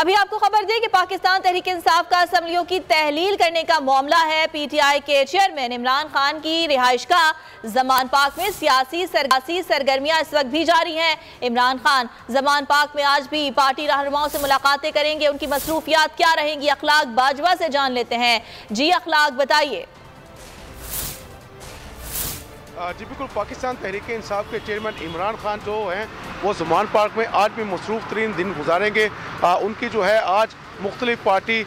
अभी आपको खबर दें कि पाकिस्तान तहरीक इंसाफ का असम्बलियों की तहलील करने का मामला है। पीटीआई के चेयरमैन इमरान खान की रिहाइश का जमान पाक में सियासी सरगर्मियां इस वक्त भी जारी हैं। इमरान खान जमान पाक में आज भी पार्टी रहनुमाओं से मुलाकातें करेंगे। उनकी मसरूफियात क्या रहेंगी, अखलाक बाजवा से जान लेते हैं। जी अखलाक, बताइए। जी बिल्कुल, पाकिस्तान तहरीक इंसाफ के चेयरमैन इमरान खान जो हैं वो ज़मान पार्क में आज भी मसरूफ़ तरीन दिन गुजारेंगे। उनकी जो है आज मुख्तलिफ पार्टी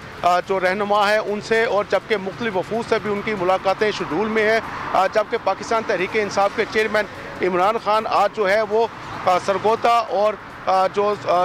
जो रहनुमा है उनसे और जबकि मुख्तलिफ वफूद से भी उनकी मुलाकातें शेड्यूल में हैं। जबकि पाकिस्तान तहरीक इंसाफ के चेयरमैन इमरान खान आज जो है वो सरगोदा और जो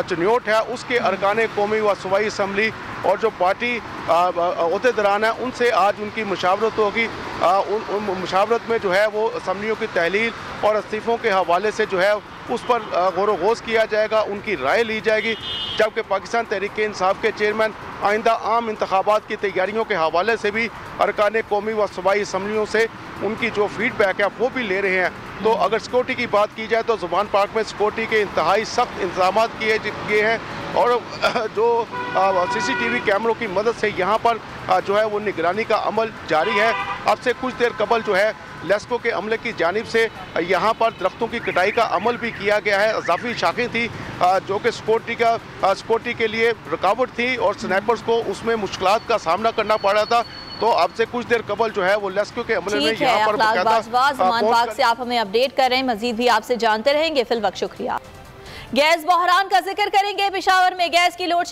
चन्योट है उसके अरकान कौमी व सूबाई असम्बली और जो पार्टी अहदेदारान है उनसे आज उनकी मुशावरत होगी। उन मुशावरत में जो है वो असम्बलियों की तहलील और इस्तीफ़ों के हवाले से जो है उस पर गौर व गौस किया जाएगा, उनकी राय ली जाएगी। जबकि पाकिस्तान तहरीक इंसाफ के चेयरमैन आइंदा आम इंतखाबात की तैयारियों के हवाले से भी अरकान कौमी व सूबाई असम्बलियों से उनकी जो फीडबैक है वो भी ले रहे हैं। तो अगर सिक्योरिटी की बात की जाए तो ज़मान पार्क में सिक्योरिटी के इंतहाई सख्त इंतजाम किए हैं और जो CCTV कैमरों की मदद से यहाँ पर जो है वो निगरानी का अमल जारी है। अब से कुछ देर कबल जो है लेस्को के अमले की जानिब से यहाँ पर दरख्तों की कटाई का अमल भी किया गया है। इजाफी शाखें थी जो कि सिक्योरिटी के लिए रुकावट थी और स्नैपर्स को उसमें मुश्किलात का सामना करना पड़ा था। तो अब से कुछ देर कबल जो है वो लेस्को के अमले ने यहाँ पर ज़मान पाक से आप हमें अपडेट कर रहे हैं, मजीद भी आपसे जानते रहेंगे। फिल वक्त शुक्रिया। गैस बहरान का जिक्र करेंगे। पेशावर में गैस की लोड